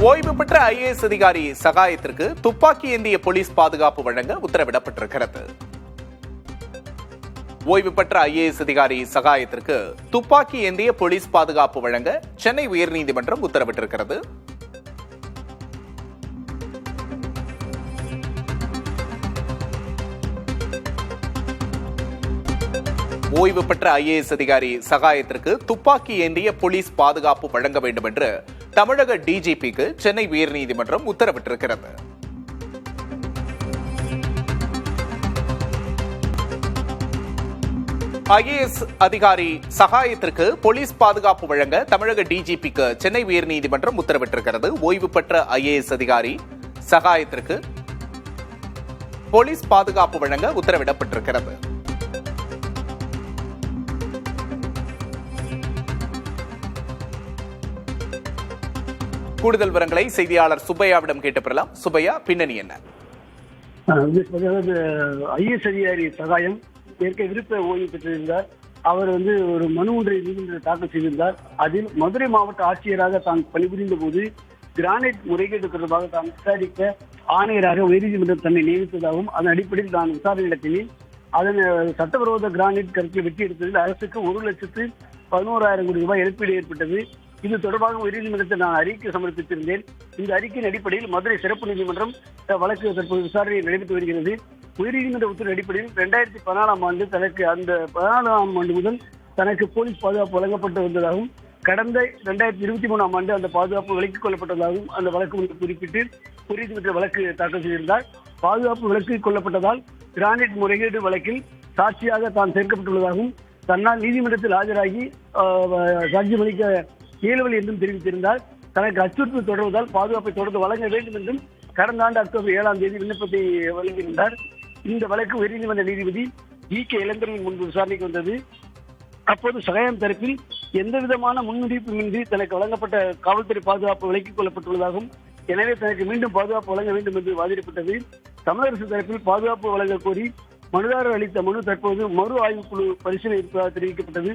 ஓய்வு பெற்ற ஐஏஎஸ் அதிகாரி சகாயத்திற்கு துப்பாக்கி ஏந்திய போலீஸ் பாதுகாப்பு வழங்க உத்தரவிடப்பட்டிருக்கிறது. ஓய்வு பெற்ற ஐஏஎஸ் அதிகாரி சகாயத்திற்கு துப்பாக்கி ஏந்திய போலீஸ் பாதுகாப்பு வழங்க சென்னை உயர்நீதிமன்றம் உத்தரவிட்டிருக்கிறது. ஓய்வு பெற்ற ஐஏஎஸ் அதிகாரி சகாயத்திற்கு துப்பாக்கி ஏந்திய போலீஸ் பாதுகாப்பு வழங்க வேண்டும் என்று தமிழக டிஜிபிக்கு சென்னை உயர்நீதிமன்றம் உத்தரவிட்டிருக்கிறது. ஐஏஎஸ் அதிகாரி சகாயத்திற்கு போலீஸ் பாதுகாப்பு வழங்க தமிழக டிஜிபிக்கு சென்னை உயர்நீதிமன்றம் உத்தரவிட்டிருக்கிறது. ஓய்வு பெற்ற ஐஏஎஸ் அதிகாரி சகாயத்திற்கு போலீஸ் பாதுகாப்பு வழங்க உத்தரவிடப்பட்டிருக்கிறது. கூடுதல் விவரங்களை செய்தியாளர் சுப்பையாவிடம் கேட்டு பெறலாம். சுப்பையா, பின்னணி என்ன? ஐஏஎஸ் அதிகாரி சகாயம் ஏற்க விருப்ப ஓய்வு பெற்றிருந்தார். அவர் ஒரு மனு ஒன்றை நீதிமன்றத்தில் தாக்கல் செய்திருந்தார். அதில் மதுரை மாவட்ட ஆட்சியராக தான் பணிபுரிந்த போது கிரானைட் முறைகேடு தொடர்பாக தான் விசாரிக்க ஆணையராக உயர்நீதிமன்றம் தன்னை நியமித்ததாகவும் அதன் அடிப்படையில் தான் விசாரணை நடத்தினேன். அதன் சட்டவிரோத கிரானைட் கருத்தில் வெட்டி எடுத்ததில் அரசுக்கு 1,11,000 கோடி ரூபாய் இழப்பீடு ஏற்பட்டது. இது தொடர்பாக உயர்நீதிமன்றத்தில் நான் அறிக்கை சமர்ப்பித்திருந்தேன். இந்த அறிக்கையின் அடிப்படையில் மதுரை சிறப்பு நீதிமன்றம் வழக்கு தற்போது விசாரணை நடைபெற்று வருகிறது. உயர்நீதிமன்ற உத்தரவு அடிப்படையில் 2014ஆம் ஆண்டு தனக்கு அந்த 14ஆம் ஆண்டு முதல் தனக்கு போலீஸ் பாதுகாப்பு வழங்கப்பட்டு வந்ததாகவும் கடந்த 2023ஆம் ஆண்டு அந்த பாதுகாப்பு விலக்கிக் கொள்ளப்பட்டதாகவும் அந்த வழக்கு குறிப்பிட்டு உயர்நீதிமன்ற வழக்கு தாக்கல் செய்திருந்தார். பாதுகாப்பு விலக்கிக் கொள்ளப்பட்டதால் கிரானைட் முறைகேடு வழக்கில் சாட்சியாக தான் சேர்க்கப்பட்டுள்ளதாகவும் தன்னால் நீதிமன்றத்தில் ஆஜராகி சாட்சியம் அளிக்க இயலவில்லை என்றும் தெரிவித்திருந்தார். தனக்கு அச்சுறுத்தல் தொடர்வதால் பாதுகாப்பை தொடர்ந்து வழங்க வேண்டும் என்றும் கடந்த ஆண்டு அக்டோபர் 7ஆம் தேதி விண்ணப்பத்தை வழங்கியிருந்தார். இந்த வழக்கு உயர்நீதிமன்ற நீதிபதி ஜி.கே. இளந்திரன் முன்பு விசாரணைக்கு வந்தது. அப்போது சகாயம் தரப்பில் எந்தவிதமான முன்னறிவிப்புமின்றி தனக்கு வழங்கப்பட்ட காவல்துறை பாதுகாப்பு விலக்கிக் கொள்ளப்பட்டுள்ளதாகவும் எனவே தனக்கு மீண்டும் பாதுகாப்பு வழங்க வேண்டும் என்று வாதிடப்பட்டது. தமிழக அரசு தரப்பில் பாதுகாப்பு வழங்க கோரி மனுதாரர் அளித்த மனு தற்போது மறு ஆய்வுக்குழு பரிசீலனை இருப்பதாக தெரிவிக்கப்பட்டது.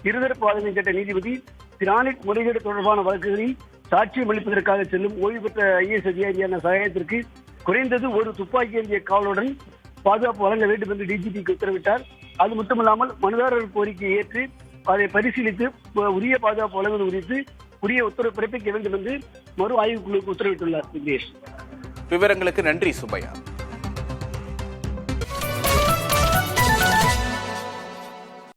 இருதரப்பு வாதங்களை கேட்ட நீதிபதி கிரானைட் முறைகேடு தொடர்பான வழக்குகளில் சாட்சியம் அளிப்பதற்காக செல்லும் ஓய்வு பெற்ற ஐஏஎஸ் அதிகாரியான சகாயத்திற்கு குறைந்தது ஒரு துப்பாக்கி ஏந்திய காவலுடன் பாதுகாப்பு வழங்க வேண்டும் என்று டிஜிபிக்கு உத்தரவிட்டார். அது மட்டுமல்லாமல் மனுதாரர் கோரிக்கையை ஏற்று அதை பரிசீலித்து உரிய பாதுகாப்பு வழங்குவது குறித்து உரிய உத்தரவு பிறப்பிக்க வேண்டும் என்று மறு ஆய்வுக்குழுக்கு உத்தரவிட்டுள்ளார். விவரங்களுக்கு நன்றி சுப்பையா.